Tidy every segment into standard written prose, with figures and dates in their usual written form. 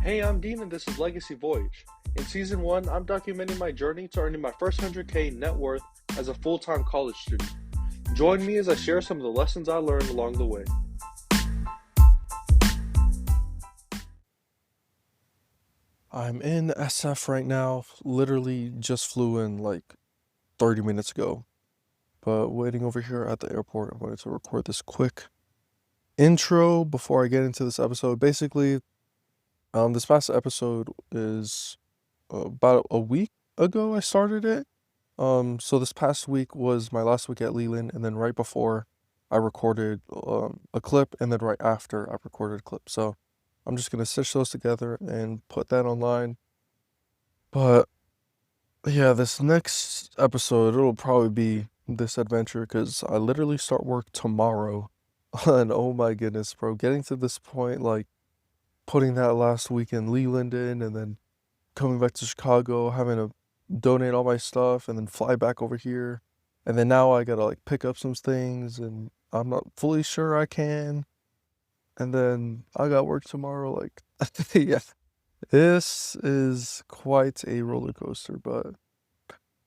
Hey, I'm Dean and this is Legacy Voyage. In Season 1, I'm documenting my journey to earning my first 100K net worth as a full-time college student. Join me as I share some of the lessons I learned along the way. I'm in SF right now, literally just flew in like 30 minutes ago. But waiting over here at the airport, I wanted to record this quick intro before I get into this episode. Basically, this past episode is about a week ago I started it. So this past week was my last week at Leland, and then right before I recorded a clip, and then right after I recorded a clip. So I'm just gonna stitch those together and put that online. But yeah, this next episode, it'll probably be this adventure because I literally start work tomorrow. And oh my goodness, bro, getting to this point, like putting that last week in Leland in, and then coming back to Chicago, having to donate all my stuff and then fly back over here. And then now I gotta like pick up some things and I'm not fully sure I can. And then I got work tomorrow. Like, yeah, this is quite a roller coaster, but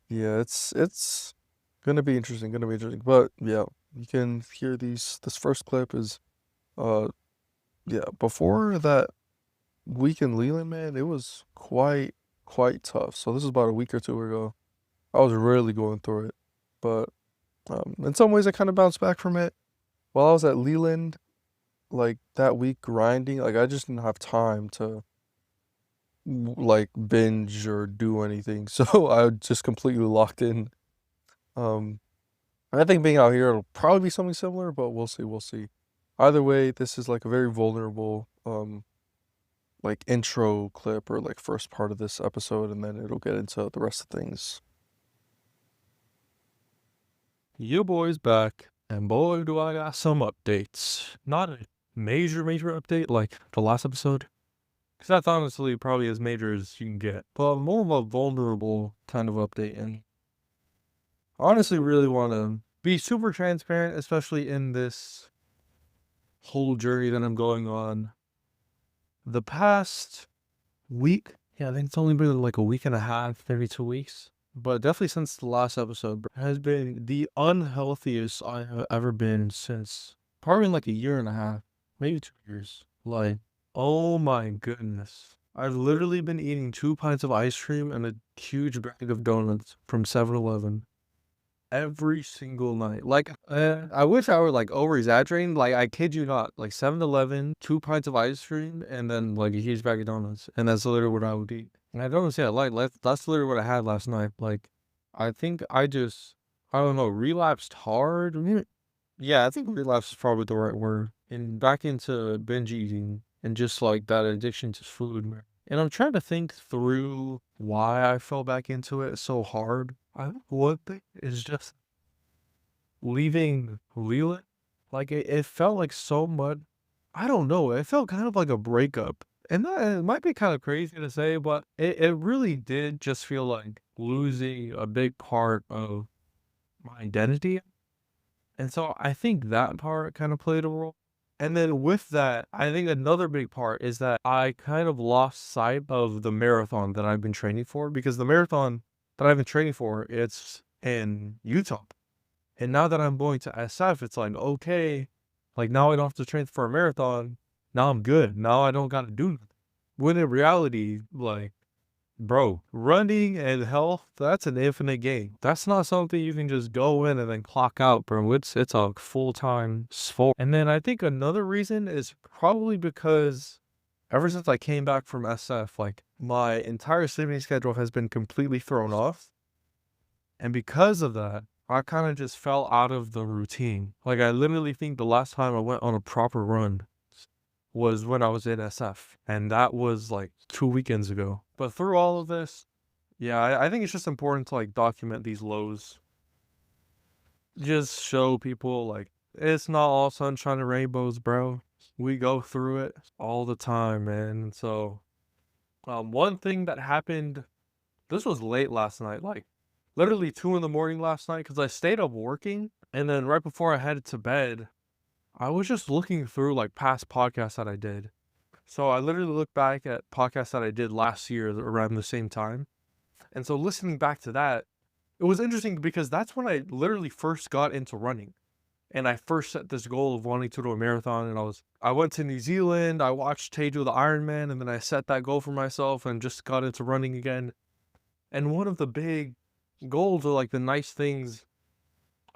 yeah, it's gonna be interesting, gonna be interesting. But yeah, you can hear this first clip is, uh, yeah, before that week in Leland, man, it was quite tough. So this is about a week or two ago. I was really going through it, but in some ways I kind of bounced back from it. While I was at Leland, like that week grinding, like I just didn't have time to like binge or do anything. So I just completely locked in. Um, and I think being out here it'll probably be something similar, but we'll see. Either way, this is like a very vulnerable like intro clip or like first part of this episode, and then it'll get into the rest of things. You boys back, and boy do I got some updates. Not a major update like the last episode, because that's honestly probably as major as you can get, but more of a vulnerable kind of update, and I honestly really want to be super transparent, especially in this whole journey that I'm going on. The past week, yeah, I think it's only been like a week and a half, maybe 2 weeks. But definitely since the last episode has been the unhealthiest I have ever been since probably like a year and a half, maybe 2 years. Like, oh my goodness. I've literally been eating 2 pints of ice cream and a huge bag of donuts from 7-Eleven every single night. Like, I wish I were like over exaggerating. Like, I kid you not, like 7-Eleven, 2 pints of ice cream, and then like a huge bag of donuts. And that's literally what I would eat. And I don't say I like, that's literally what I had last night. Like, I think I don't know, relapsed hard. Yeah, I think relapse is probably the right word. And back into binge eating and just like that addiction to food. And I'm trying to think through why I fell back into it so hard. I think one thing is just leaving Leland. Like it felt like so much. I don't know. It felt kind of like a breakup. And that it might be kind of crazy to say, but it really did just feel like losing a big part of my identity. And so I think that part kind of played a role. And then with that, I think another big part is that I kind of lost sight of the marathon that I've been training for, because the marathon that I've been training for, it's in Utah. And now that I'm going to SF, it's like, okay, like now I don't have to train for a marathon. Now I'm good. Now I don't got to do nothing. When in reality, like, bro, running and health, that's an infinite game. That's not something you can just go in and then clock out, bro. It's a full-time sport. And then I think another reason is probably because ever since I came back from SF, like my entire sleeping schedule has been completely thrown off. And because of that, I kind of just fell out of the routine. Like I literally think the last time I went on a proper run was when I was in SF, and that was like 2 weekends ago. But through all of this, yeah, I think it's just important to like document these lows. Just show people like it's not all sunshine and rainbows, bro. We go through it all the time, man. So, one thing that happened, this was late last night, like literally 2 in the morning last night, because I stayed up working, and then right before I headed to bed, I was just looking through like past podcasts that I did. So I literally look back at podcasts that I did last year around the same time. And so listening back to that, it was interesting because that's when I literally first got into running. And I first set this goal of wanting to do a marathon. And I went to New Zealand, I watched Tay do the Ironman, and then I set that goal for myself and just got into running again. And one of the big goals, or like the nice things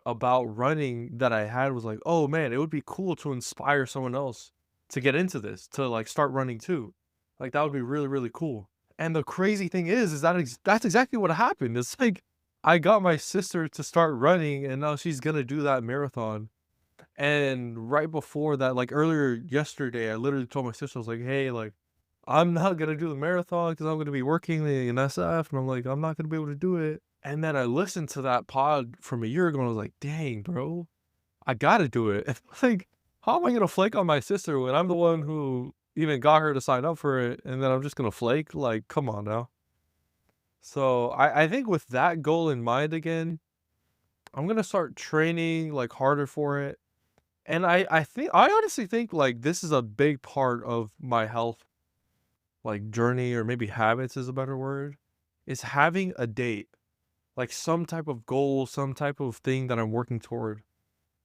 about running that I had, was like, oh man, it would be cool to inspire someone else to get into this, to like start running too. Like that would be really, really cool. And the crazy thing is that that's exactly what happened. It's like I got my sister to start running, and now she's gonna do that marathon. And right before that, like earlier yesterday, I literally told my sister, I was like, hey, like, I'm not gonna do the marathon because I'm gonna be working in SF, and I'm like, I'm not gonna be able to do it. And then I listened to that pod from a year ago, and I was like, dang, bro, I gotta do it. Like, how am I gonna flake on my sister when I'm the one who even got her to sign up for it, and then I'm just gonna flake? Like, come on now. So I think with that goal in mind again, I'm gonna start training like harder for it. And I honestly think like this is a big part of my health like journey, or maybe habits is a better word, is having a date, like some type of goal, some type of thing that I'm working toward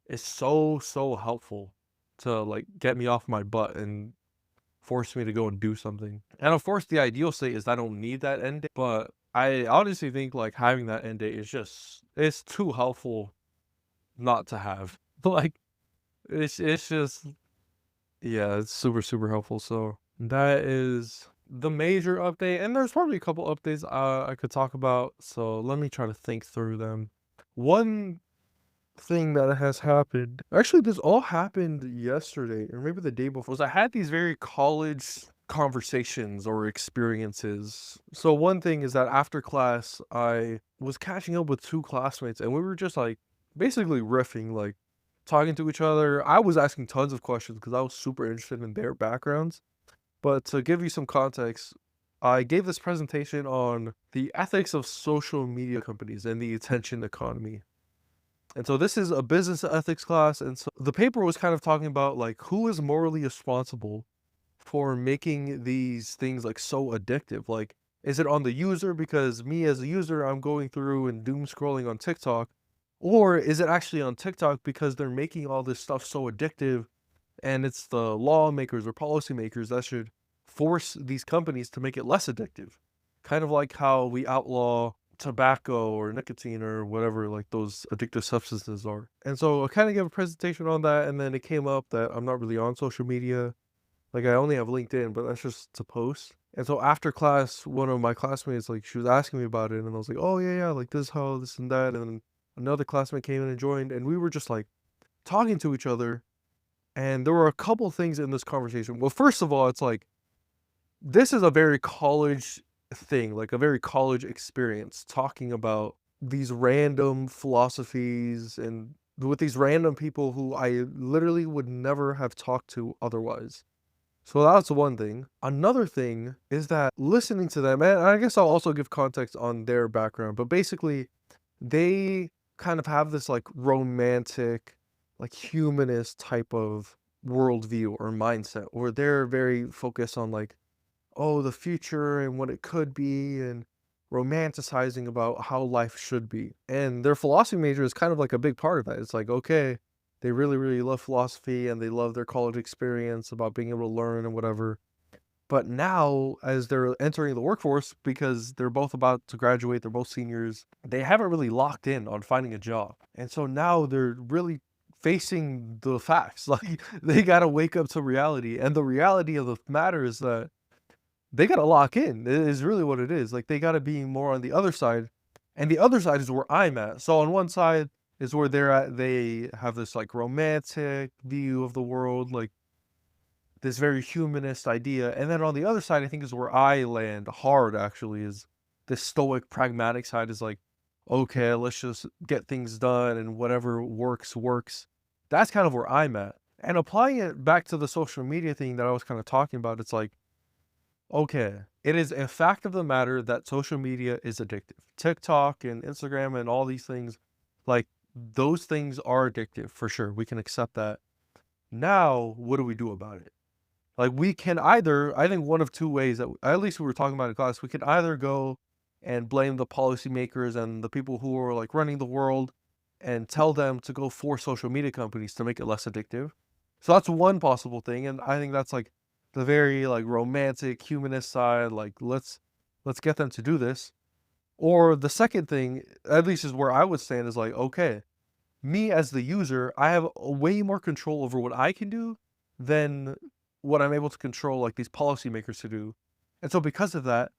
is so helpful to like get me off my butt and force me to go and do something. And of course the ideal state is I don't need that end date, but I honestly think like having that end date is just, it's too helpful not to have. Like it's just, yeah, it's super helpful. So that is the major update, and there's probably a couple updates I could talk about. So let me try to think through them. One thing that has happened, actually, this all happened yesterday or maybe the day before, was I had these very college conversations or experiences. So one thing is that after class, I was catching up with two classmates, and we were just like basically riffing, like talking to each other. I was asking tons of questions because I was super interested in their backgrounds. But to give you some context, I gave this presentation on the ethics of social media companies and the attention economy. And so this is a business ethics class. And so the paper was kind of talking about like who is morally responsible for making these things like so addictive. Like, is it on the user because me as a user, I'm going through and doom scrolling on TikTok? Or is it actually on TikTok because they're making all this stuff so addictive, and it's the lawmakers or policymakers that should force these companies to make it less addictive? Kind of like how we outlaw tobacco or nicotine or whatever, like those addictive substances are. And so I kind of gave a presentation on that, and then it came up that I'm not really on social media. Like I only have LinkedIn, but that's just to post. And so after class, one of my classmates, like she was asking me about it, and I was like, oh yeah, like this is how this and that. And then another classmate came in and joined, and we were just like talking to each other. And there were a couple things in this conversation. Well, first of all, it's like, this is a very college thing, like a very college experience, talking about these random philosophies and with these random people who I literally would never have talked to otherwise. So that's one thing. Another thing is that listening to them, and I guess I'll also give context on their background, but basically they kind of have this like romantic, like humanist type of worldview or mindset where they're very focused on like, oh, the future and what it could be, and romanticizing about how life should be. And their philosophy major is kind of like a big part of that. It's like, okay, they really love philosophy and they love their college experience about being able to learn and whatever. But now, as they're entering the workforce, because they're both about to graduate, they're both seniors, they haven't really locked in on finding a job. And so now they're really facing the facts. Like, they got to wake up to reality. And the reality of the matter is that they got to lock in, is really what it is. Like, they got to be more on the other side. And the other side is where I'm at. So on one side is where they're at. They have this like romantic view of the world, like this very humanist idea. And then on the other side, I think is where I land hard, actually, is this stoic, pragmatic side is like, okay, let's just get things done and whatever works, works. That's kind of where I'm at. And applying it back to the social media thing that I was kind of talking about, it's like, okay, it is a fact of the matter that social media is addictive. TikTok and Instagram and all these things, like those things are addictive for sure. We can accept that. Now, what do we do about it? Like, we can either, I think one of two ways that at least we were talking about in class, we can either go and blame the policymakers and the people who are like running the world and tell them to go force social media companies to make it less addictive. So that's one possible thing, and I think that's like the very like romantic humanist side, like let's get them to do this. Or the second thing, at least is where I would stand, is like, okay, me as the user, I have way more control over what I can do than what I'm able to control like these policymakers to do. And so because of that,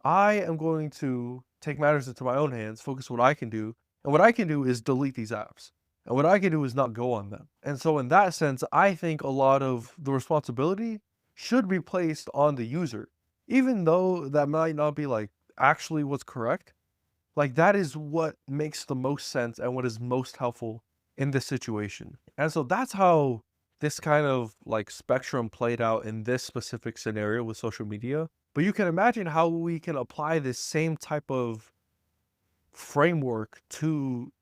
I am going to take matters into my own hands, focus on what I can do, and what I can do is delete these apps. And what I can do is not go on them. And so in that sense, I think a lot of the responsibility should be placed on the user. Even though that might not be like actually what's correct, like that is what makes the most sense and what is most helpful in this situation. And so that's how this kind of like spectrum played out in this specific scenario with social media. But you can imagine how we can apply this same type of framework to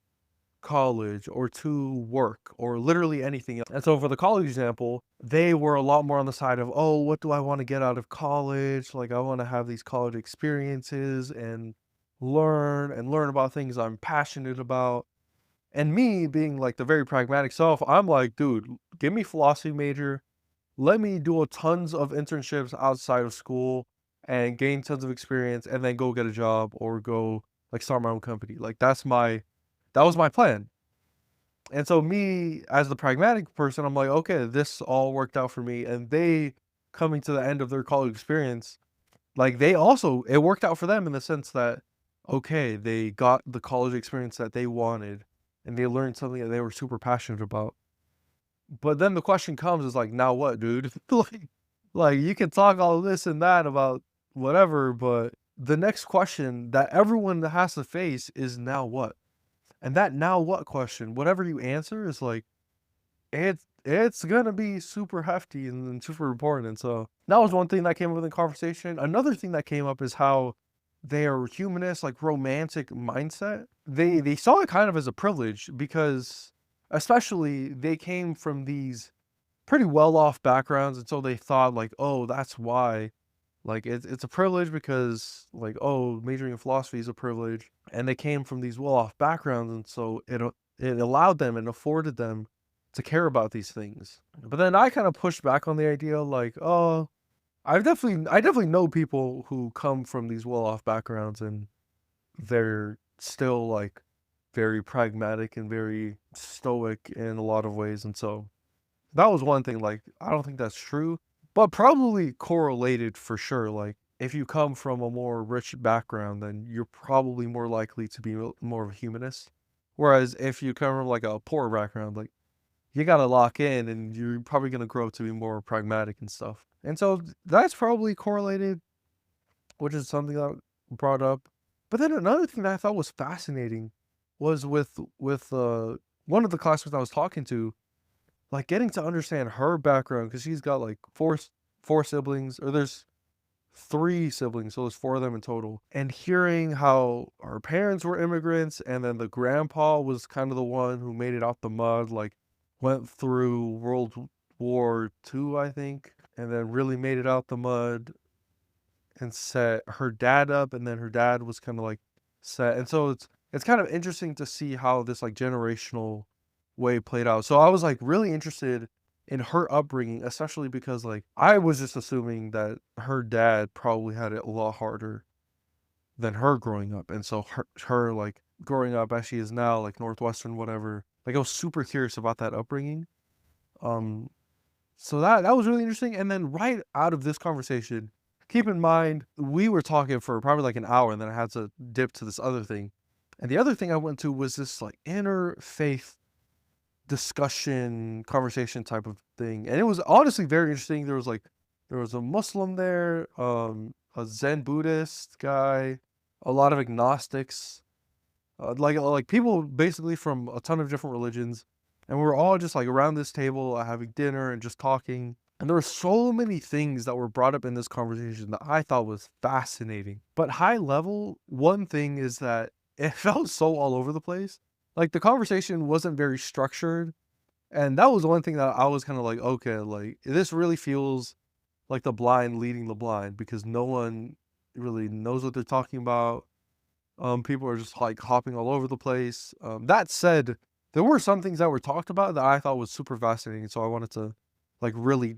college or to work or literally anything else. And so for the college example, they were a lot more on the side of, oh, what do I want to get out of college? Like, I want to have these college experiences and learn about things I'm passionate about. And me being like the very pragmatic self, I'm like, dude, give me philosophy major. Let me do a tons of internships outside of school and gain tons of experience and then go get a job or go like start my own company. Like that was my plan. And so me as the pragmatic person, I'm like, okay, this all worked out for me. And they coming to the end of their college experience, like it worked out for them in the sense that, okay, they got the college experience that they wanted and they learned something that they were super passionate about. But then the question comes is like, now what, dude? like you can talk all this and that about whatever, but the next question that everyone has to face is now what? And that now what question, whatever you answer is like, it's gonna be super hefty and super important. And so that was one thing that came up in the conversation. Another thing that came up is how their humanist, like romantic mindset, they saw it kind of as a privilege because especially they came from these pretty well-off backgrounds, and so they thought like, oh, that's why. Like it's a privilege because like, oh, majoring in philosophy is a privilege, and they came from these well-off backgrounds, and so it allowed them and afforded them to care about these things. But then I kind of pushed back on the idea, like, oh, I definitely know people who come from these well-off backgrounds, and they're still like very pragmatic and very stoic in a lot of ways, and so that was one thing. Like, I don't think that's true, but probably correlated for sure. Like, if you come from a more rich background, then you're probably more likely to be more of a humanist. Whereas if you come from like a poor background, like you gotta lock in, and you're probably gonna grow to be more pragmatic and stuff. And so that's probably correlated, which is something that I brought up. But then another thing that I thought was fascinating was with one of the classmates I was talking to, like getting to understand her background because she's got like four siblings, or there's 3 siblings, so there's 4 of them in total. And hearing how our parents were immigrants, and then the grandpa was kind of the one who made it out the mud, like went through World War II, I think, and then really made it out the mud and set her dad up, and then her dad was kind of like set. And so it's kind of interesting to see how this like generational way played out. So I was like really interested in her upbringing, especially because like I was just assuming that her dad probably had it a lot harder than her growing up. And so her like growing up as she is now, like Northwestern, whatever, like I was super curious about that upbringing. So that was really interesting. And then right out of this conversation, keep in mind, we were talking for probably like an hour, and then I had to dip to this other thing. And the other thing I went to was this like interfaith discussion, conversation type of thing. And it was honestly very interesting. There was a Muslim there, a Zen Buddhist guy, a lot of agnostics, like people basically from a ton of different religions. And we were all just like around this table having dinner and just talking. And there were so many things that were brought up in this conversation that I thought was fascinating. But high level, one thing is that it felt so all over the place. Like the conversation wasn't very structured. And that was one thing that I was kind of like, okay, like this really feels like the blind leading the blind, because no one really knows what they're talking about. People are just like hopping all over the place. That said, there were some things that were talked about that I thought was super fascinating, so I wanted to like really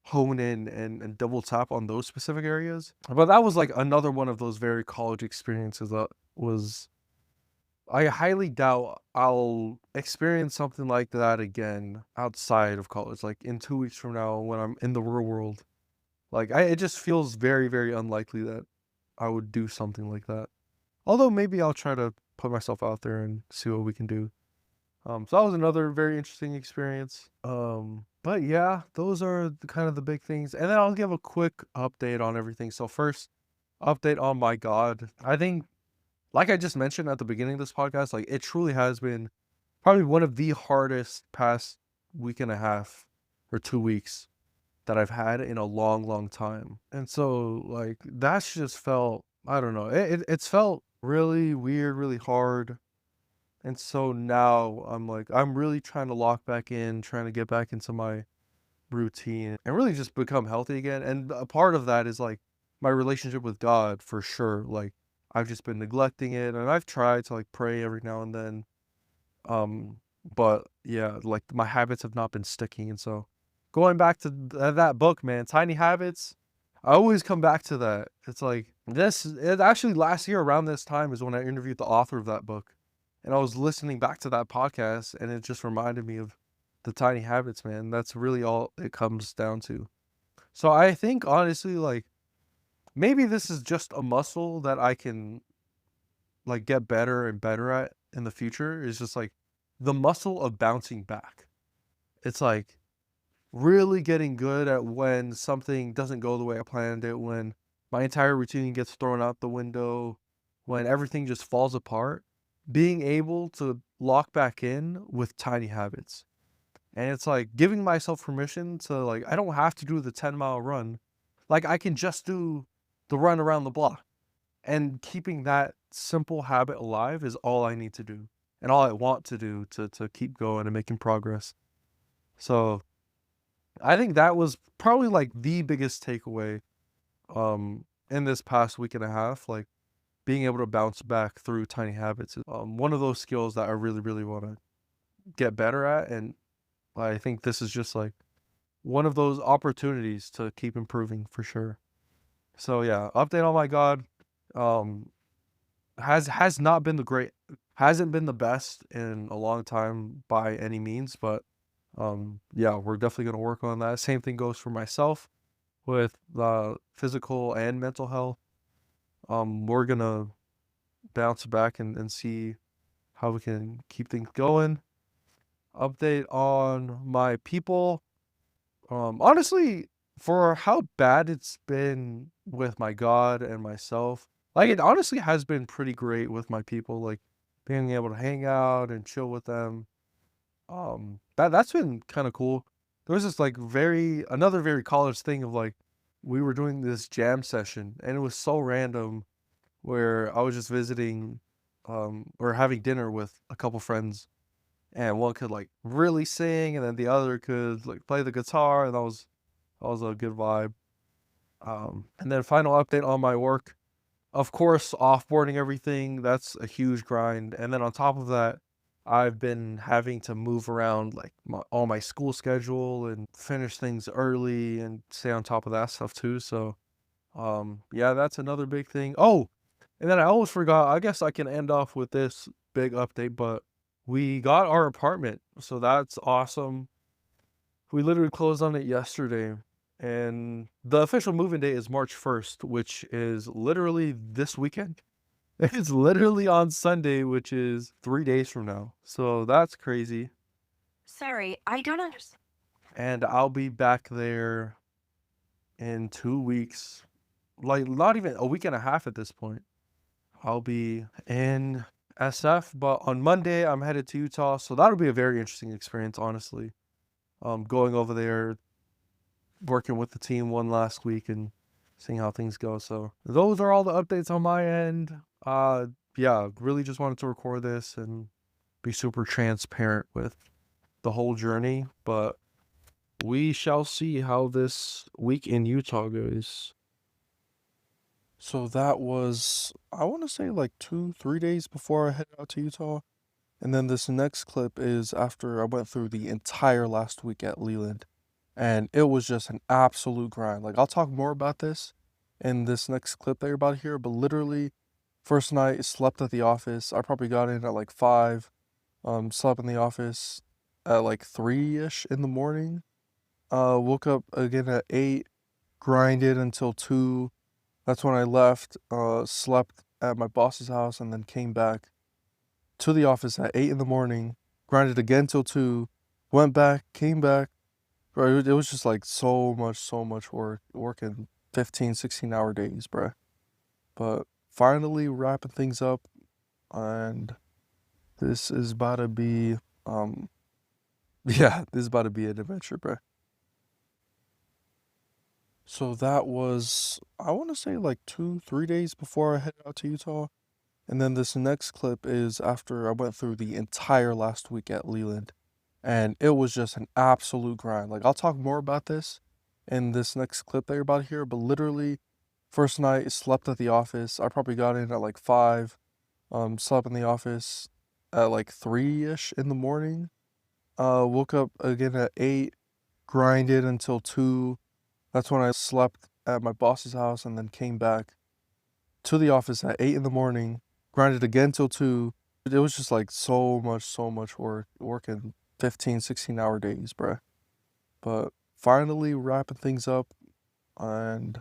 hone in and double tap on those specific areas. But that was like another one of those very college experiences that was, I highly doubt I'll experience something like that again outside of college, like in 2 weeks from now when I'm in the real world. Like it just feels very, very unlikely that I would do something like that. Although maybe I'll try to put myself out there and see what we can do. So that was another very interesting experience. But yeah, those are kind of the big things. And then I'll give a quick update on everything. So first, update on my God. I think, like I just mentioned at the beginning of this podcast, like it truly has been probably one of the hardest past week and a half or 2 weeks that I've had in a long, long time. And so like that's just felt, I don't know, it's felt really weird, really hard. And so now I'm like, I'm really trying to lock back in, trying to get back into my routine and really just become healthy again. And a part of that is like my relationship with God for sure. Like I've just been neglecting it, and I've tried to like pray every now and then. Um, but yeah, like my habits have not been sticking. And so going back to that book, man, Tiny Habits, I always come back to that. It's like it actually last year around this time is when I interviewed the author of that book. And I was listening back to that podcast, and it just reminded me of the tiny habits, man. That's really all it comes down to. So I think honestly, like maybe this is just a muscle that I can like get better and better at in the future. Is just like the muscle of bouncing back. It's like really getting good at when something doesn't go the way I planned it, when my entire routine gets thrown out the window, when everything just falls apart, being able to lock back in with tiny habits. And it's like giving myself permission to like, I don't have to do the 10-mile run. Like I can just do the run around the block. And keeping that simple habit alive is all I need to do. And all I want to do to keep going and making progress. So I think that was probably like the biggest takeaway in this past week and a half. Like being able to bounce back through tiny habits is one of those skills that I really, really want to get better at. And I think this is just like one of those opportunities to keep improving for sure. So yeah, update on my God. Um, has not been hasn't been the best in a long time by any means, but yeah, we're definitely gonna work on that. Same thing goes for myself with physical and mental health. We're gonna bounce back and see how we can keep things going. Update on my people. Honestly, for how bad it's been with my God and myself, like it honestly has been pretty great with my people, like being able to hang out and chill with them. That's been kind of cool. There was this like another very college thing of like we were doing this jam session, and it was so random where I was just visiting or having dinner with a couple friends, and one could like really sing, and then the other could like play the guitar, and that was a good vibe. And then final update on my work. Of course, offboarding everything, that's a huge grind. And then on top of that, I've been having to move around like all my school schedule and finish things early and stay on top of that stuff too. So, yeah, that's another big thing. Oh, and then I almost forgot. I guess I can end off with this big update, but we got our apartment. So that's awesome. We literally closed on it yesterday. And the official move-in date is March 1st, which is literally this weekend. It's literally on Sunday, which is 3 days from now. So that's crazy. Sorry, I don't understand. And I'll be back there in 2 weeks. Like, not even a week and a half at this point. I'll be in SF, but on Monday, I'm headed to Utah. So that'll be a very interesting experience, honestly. Going over there, working with the team one last week and seeing how things go. So those are all the updates on my end. Yeah, really just wanted to record this and be super transparent with the whole journey. But we shall see how this week in Utah goes. So that was, I want to say like 2, 3 days before I headed out to Utah. And then this next clip is after I went through the entire last week at Leland. And it was just an absolute grind. Like, I'll talk more about this in this next clip that you're about to hear, but literally, first night, slept at the office. I probably got in at like 5, slept in the office at like 3-ish in the morning. Woke up again at 8, grinded until 2. That's when I left, slept at my boss's house, and then came back to the office at 8 in the morning, grinded again till 2, went back, came back. Bro, it was just like so much work, working 15, 16-hour days, bro. But finally wrapping things up, and this is about to be, yeah, this is about to be an adventure, bro. So that was, I want to say like 2, 3 days before I headed out to Utah. And then this next clip is after I went through the entire last week at Leland. And it was just an absolute grind. Like, I'll talk more about this in this next clip that you're about to hear, but literally, first night, slept at the office. I probably got in at like 5, slept in the office at like 3-ish in the morning. Woke up again at 8, grinded until 2. That's when I slept at my boss's house, and then came back to the office at 8 in the morning, grinded again till 2. It was just like so much work, working 15, 16-hour days, bruh. But finally wrapping things up, and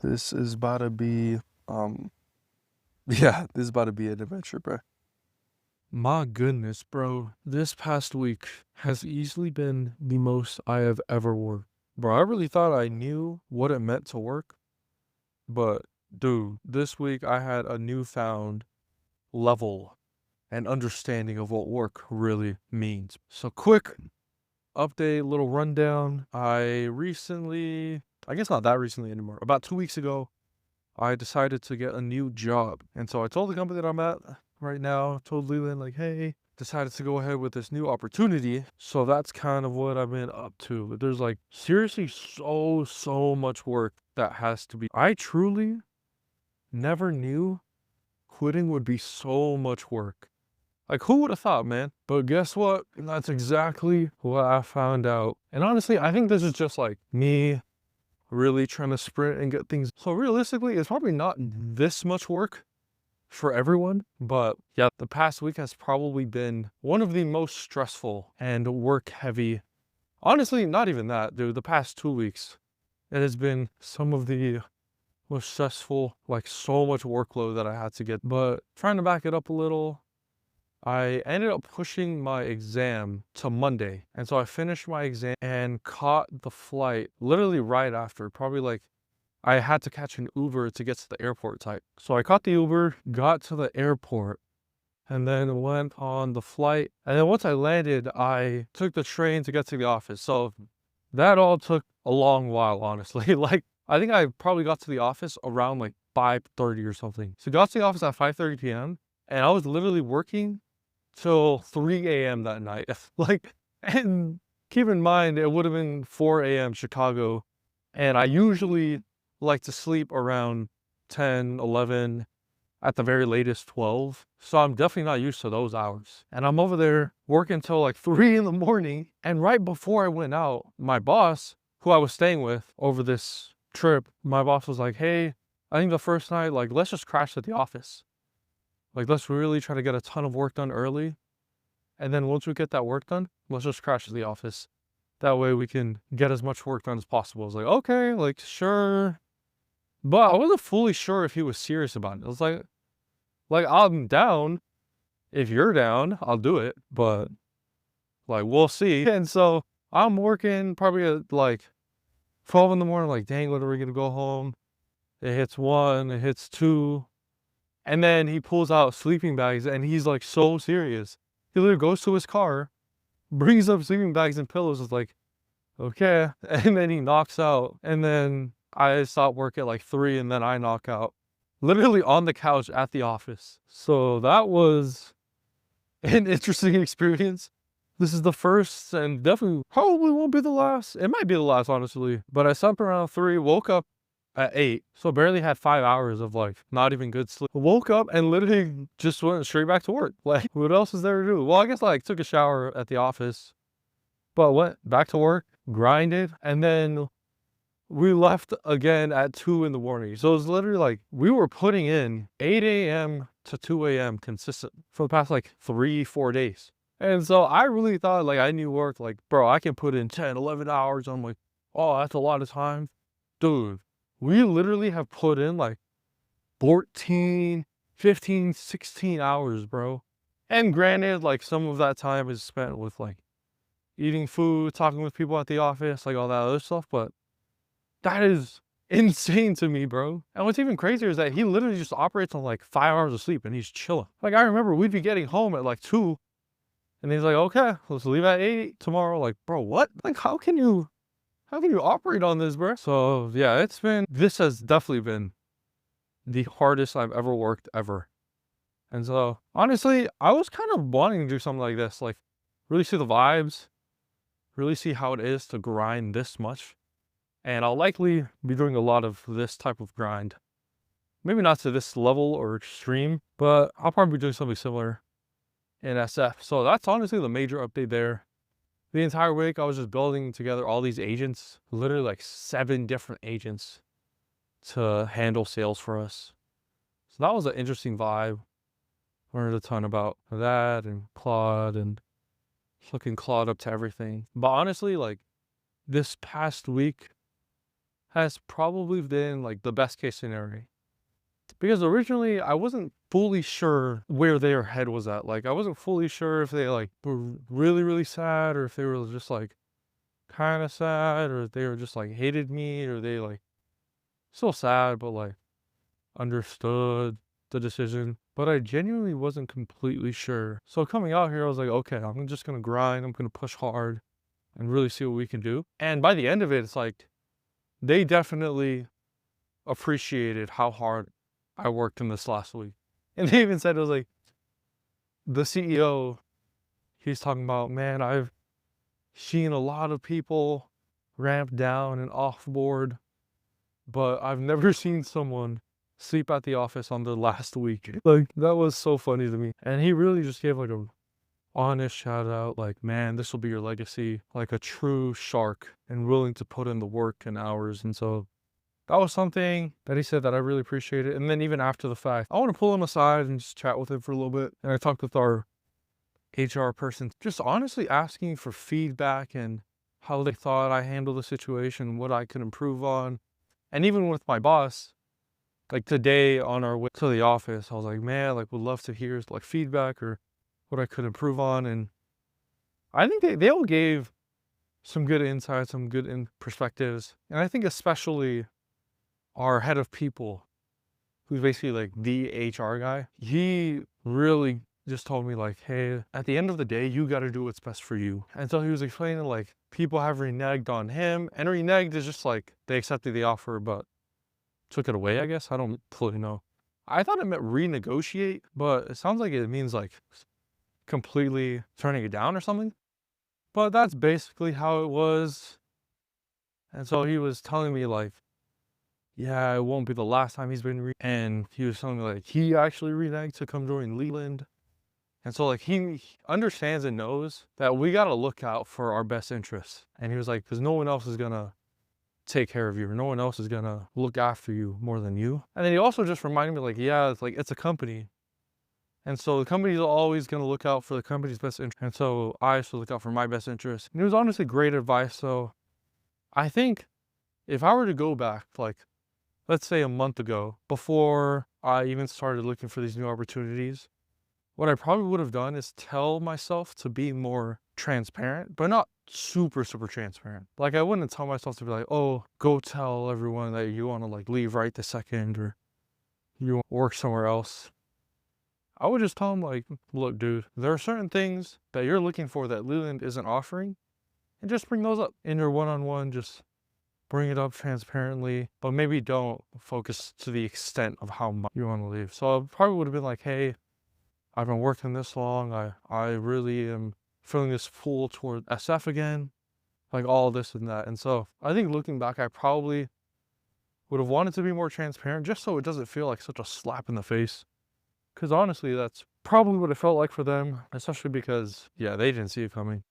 this is about to be, yeah, this is about to be an adventure, bruh. My goodness, bro. This past week has easily been the most I have ever worked. Bro, I really thought I knew what it meant to work, but dude, this week I had a newfound level and understanding of what work really means. So quick update, little rundown. I guess not that recently anymore, about 2 weeks ago, I decided to get a new job. And so I told the company that I'm at right now, told Leland, like, hey, decided to go ahead with this new opportunity. So that's kind of what I've been up to. There's like seriously so much work that has to be. I truly never knew quitting would be so much work. Like, who would have thought, man? But guess what? That's exactly what I found out. And honestly, I think this is just like me really trying to sprint and get things. So realistically, it's probably not this much work for everyone, but yeah, the past week has probably been one of the most stressful and work heavy. Honestly, not even that, dude. The past 2 weeks, it has been some of the most stressful, like so much workload that I had to get. But trying to back it up a little, I ended up pushing my exam to Monday. And so I finished my exam and caught the flight literally right after, probably like I had to catch an Uber to get to the airport type. So I caught the Uber, got to the airport, and then went on the flight. And then once I landed, I took the train to get to the office. So that all took a long while, honestly. Like, I think I probably got to the office around like 5:30 or something. So got to the office at 5:30 p.m. and I was literally working till 3 a.m. that night. Like, and keep in mind, it would have been 4 a.m. Chicago. And I usually like to sleep around 10, 11, at the very latest 12. So I'm definitely not used to those hours. And I'm over there working till like 3 in the morning. And right before I went out, my boss, who I was staying with over this trip, my boss was like, hey, I think the first night, like, let's just crash at the office. Like, let's really try to get a ton of work done early. And then once we get that work done, let's just crash at the office. That way we can get as much work done as possible. I was like, okay, like, sure. But I wasn't fully sure if he was serious about it. I was like, I'm down. If you're down, I'll do it. But like, we'll see. And so I'm working probably at like 12 in the morning. Like, dang, when are we gonna go home? It hits 1, it hits 2. And then he pulls out sleeping bags and he's like so serious. He literally goes to his car, brings up sleeping bags and pillows. Is like, okay. And then he knocks out. And then I stop work at like 3 and then I knock out. Literally on the couch at the office. So that was an interesting experience. This is the first and definitely probably won't be the last. It might be the last, honestly. But I slept around 3, woke up at 8, so barely had 5 hours of like not even good sleep. Woke up and literally just went straight back to work. Like, what else is there to do? Well, I guess like took a shower at the office, but went back to work, grinded, and then we left again at 2 in the morning. So it was literally like we were putting in 8 a.m. to 2 a.m. consistent for the past like 3-4 days. And so I really thought like I knew work, like, bro, I can put in 10, 11 hours. I'm like, oh, that's a lot of time. Dude, we literally have put in like 14, 15, 16 hours, bro. And granted, like some of that time is spent with like eating food, talking with people at the office, like all that other stuff. But that is insane to me, bro. And what's even crazier is that he literally just operates on like 5 hours of sleep and he's chilling. Like I remember we'd be getting home at like 2 and he's like, okay, let's leave at 8 tomorrow. Like, bro, what? Like, how can you operate on this, bro? So yeah, this has definitely been the hardest I've ever worked ever. And so honestly, I was kind of wanting to do something like this, like really see the vibes, really see how it is to grind this much. And I'll likely be doing a lot of this type of grind. Maybe not to this level or extreme, but I'll probably be doing something similar in SF. So that's honestly the major update there. The entire week, I was just building together all these agents, literally like 7 different agents to handle sales for us. So that was an interesting vibe. Learned a ton about that and Claude and hooking Claude up to everything. But honestly, like this past week has probably been like the best case scenario. Because originally I wasn't fully sure where their head was at. Like I wasn't fully sure if they like were really, really sad or if they were just like kind of sad or if they were just like hated me or they like still sad but like understood the decision. But I genuinely wasn't completely sure. So coming out here, I was like, okay, I'm just gonna grind, I'm gonna push hard and really see what we can do. And by the end of it, it's like they definitely appreciated how hard I worked in this last week. And they even said, it was like, the CEO, he's talking about, man, I've seen a lot of people ramp down and off board, but I've never seen someone sleep at the office on the last week. Like, that was so funny to me. And he really just gave like a honest shout out, like, man, this will be your legacy, like a true shark and willing to put in the work and hours. And so that was something that he said that I really appreciated. And then even after the fact, I want to pull him aside and just chat with him for a little bit. And I talked with our HR person, just honestly asking for feedback and how they thought I handled the situation, what I could improve on. And even with my boss, like today on our way to the office, I was like, man, like would love to hear like feedback or what I could improve on. And I think they all gave some good insights, some good perspectives. And I think especially our head of people, who's basically like the HR guy, he really just told me like, hey, at the end of the day, you got to do what's best for you. And so he was explaining like people have reneged on him, and reneged is just like they accepted the offer but took it away, I guess. I don't fully know. I thought it meant renegotiate, but it sounds like it means like completely turning it down or something. But that's basically how it was. And so he was telling me like, yeah, it won't be the last time he's been and he was telling me like he actually reneged to come join Leland. And so like he understands and knows that we got to look out for our best interests. And he was like, because no one else is gonna take care of you, or no one else is gonna look after you more than you. And then he also just reminded me like, yeah, it's like it's a company, and so the company's always gonna look out for the company's best interest. And so I should look out for my best interest. And it was honestly great advice. So I think if I were to go back like, let's say a month ago, before I even started looking for these new opportunities, what I probably would have done is tell myself to be more transparent, but not super, super transparent. Like I wouldn't tell myself to be like, oh, go tell everyone that you want to like leave right this second or you want to work somewhere else. I would just tell them like, look, dude, there are certain things that you're looking for that Leland isn't offering, and just bring those up in your one-on-one. Just bring it up transparently, but maybe don't focus to the extent of how much you want to leave. So I probably would have been like, hey, I've been working this long. I really am feeling this pull toward SF again, like all this and that. And so I think looking back, I probably would have wanted to be more transparent just so it doesn't feel like such a slap in the face. Because honestly, that's probably what it felt like for them, especially because, yeah, they didn't see it coming.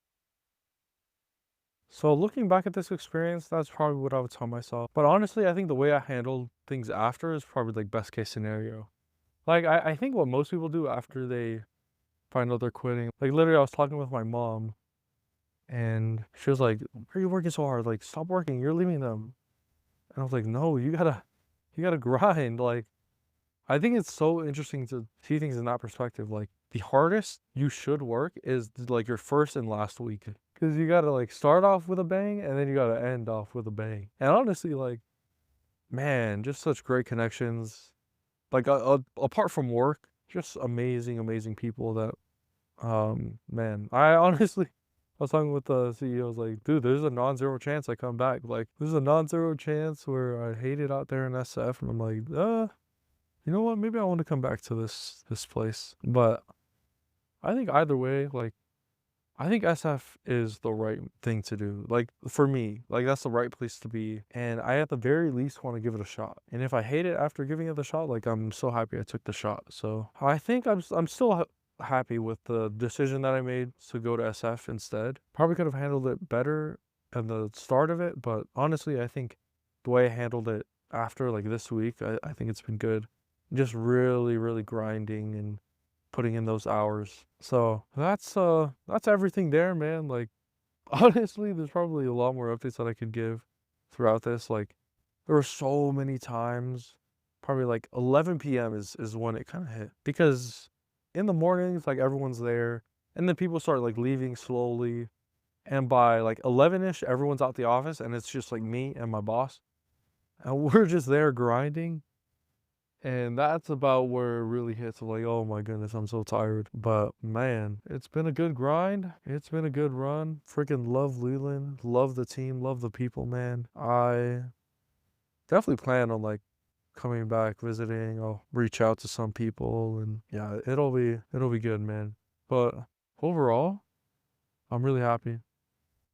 So looking back at this experience, that's probably what I would tell myself. But honestly, I think the way I handled things after is probably like best case scenario. Like I think what most people do after they find out they're quitting, like literally I was talking with my mom and she was like, "Why are you working so hard? Like stop working, you're leaving them." And I was like, "No, you gotta grind." Like I think it's so interesting to see things in that perspective. Like the hardest you should work is like your first and last week. Cause you gotta like start off with a bang and then you gotta end off with a bang. And honestly, like, man, just such great connections. Like apart from work, just amazing, amazing people that, man, I honestly, I was talking with the CEO, I was like, dude, there's a non-zero chance I come back. Like, there's a non-zero chance where I hate it out there in SF. And I'm like, you know what? Maybe I want to come back to this place. But I think either way, like, I think SF is the right thing to do. Like for me, like that's the right place to be. And I at the very least want to give it a shot. And if I hate it after giving it the shot, like I'm so happy I took the shot. So I think I'm still happy with the decision that I made to go to SF instead. Probably could have handled it better at the start of it, but honestly, I think the way I handled it after like this week, I think it's been good. Just really, really grinding and putting in those hours. So that's everything there, man. Like honestly, there's probably a lot more updates that I could give throughout this. Like there were so many times, probably like 11 p.m. is when it kind of hit. Because in the mornings, like everyone's there, and then people start like leaving slowly. And by like 11ish, everyone's out the office, and it's just like me and my boss. And we're just there grinding. And that's about where it really hits like, oh my goodness, I'm so tired. But man, it's been a good grind. It's been a good run. Freaking love Leland. Love the team. Love the people, man. I definitely plan on like coming back, visiting. I'll reach out to some people and yeah, it'll be good, man. But overall, I'm really happy.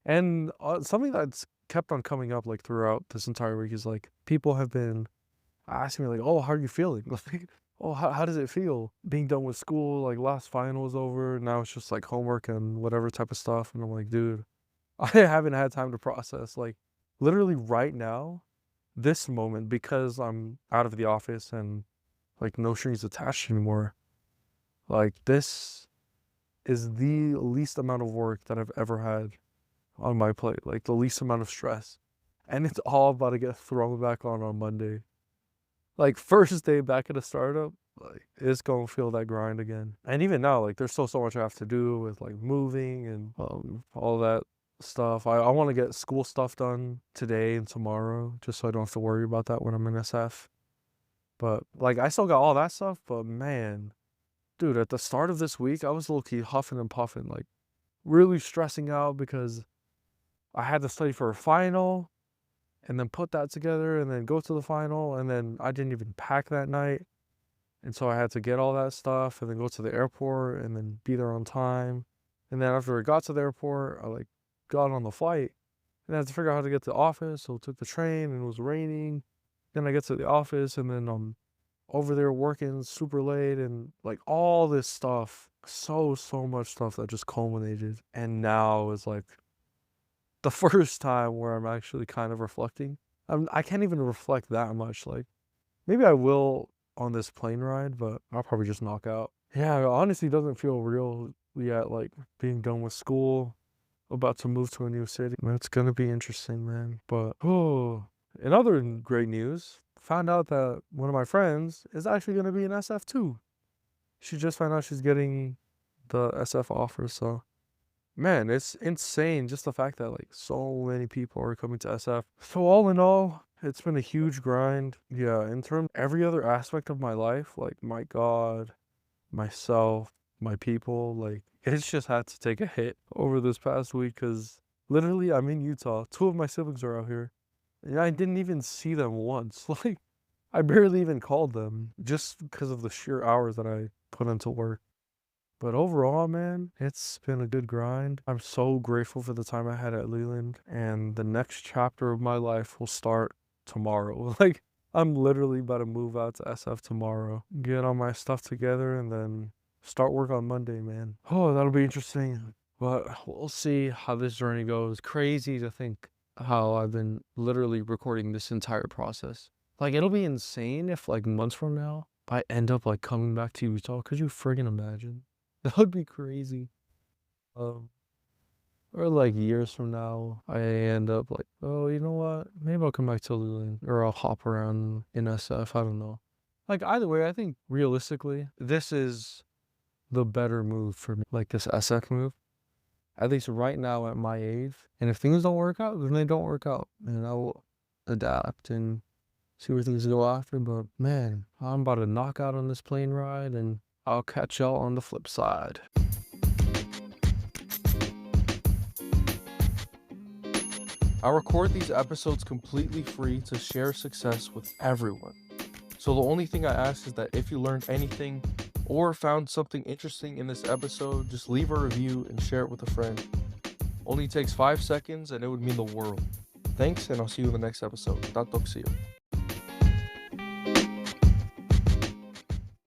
And something that's kept on coming up like throughout this entire week is like people have been asking me like, "Oh, how are you feeling?" Like, "Oh, how does it feel being done with school? Like last final was over, now it's just like homework and whatever type of stuff." And I'm like, dude, I haven't had time to process. Like literally right now, this moment, because I'm out of the office and like no strings attached anymore. Like this is the least amount of work that I've ever had on my plate. Like the least amount of stress, and it's all about to get thrown back on Monday. Like first day back at a startup, like it's gonna feel that grind again. And even now, like there's still so much I have to do with like moving and all that stuff. I want to get school stuff done today and tomorrow, just so I don't have to worry about that when I'm in SF. But like I still got all that stuff, but man, dude, at the start of this week, I was low key huffing and puffing, like really stressing out because I had to study for a final and then put that together and then go to the final, and then I didn't even pack that night. And so I had to get all that stuff and then go to the airport and then be there on time. And then after I got to the airport, I like got on the flight and I had to figure out how to get to the office. So I took the train and it was raining. Then I get to the office and then I'm over there working super late and like all this stuff. So much stuff that just culminated. And now is like the first time where I'm actually kind of reflecting. I can't even reflect that much. Like maybe I will on this plane ride, but I'll probably just knock out. Yeah, it honestly doesn't feel real yet. Like being done with school, about to move to a new city. It's gonna be interesting, man. But oh, in other great news, found out that one of my friends is actually gonna be in SF too. She just found out she's getting the SF offer, so man, it's insane just the fact that like so many people are coming to SF. So all in all, it's been a huge grind. Yeah, in terms of every other aspect of my life, like my God, myself, my people, like it's just had to take a hit over this past week because literally I'm in Utah. Two of my siblings are out here. And I didn't even see them once. Like I barely even called them just because of the sheer hours that I put into work. But overall, man, it's been a good grind. I'm so grateful for the time I had at Leland, and the next chapter of my life will start tomorrow. Like, I'm literally about to move out to SF tomorrow, get all my stuff together, and then start work on Monday, man. Oh, that'll be interesting. But we'll see how this journey goes. Crazy to think how I've been literally recording this entire process. Like, it'll be insane if, like, months from now, I end up, like, coming back to Utah. Could you friggin' imagine? That would be crazy. Or like years from now, I end up like, oh, you know what? Maybe I'll come back to Leland, or I'll hop around in SF. I don't know. Like, either way, I think realistically, this is the better move for me. Like, this SF move, at least right now at my age. And if things don't work out, then they don't work out, and I will adapt and see where things go after. But man, I'm about to knock out on this plane ride, and I'll catch y'all on the flip side. I record these episodes completely free to share success with everyone. So the only thing I ask is that if you learned anything or found something interesting in this episode, just leave a review and share it with a friend. Only takes 5 seconds and it would mean the world. Thanks, and I'll see you in the next episode. Tatok, see you.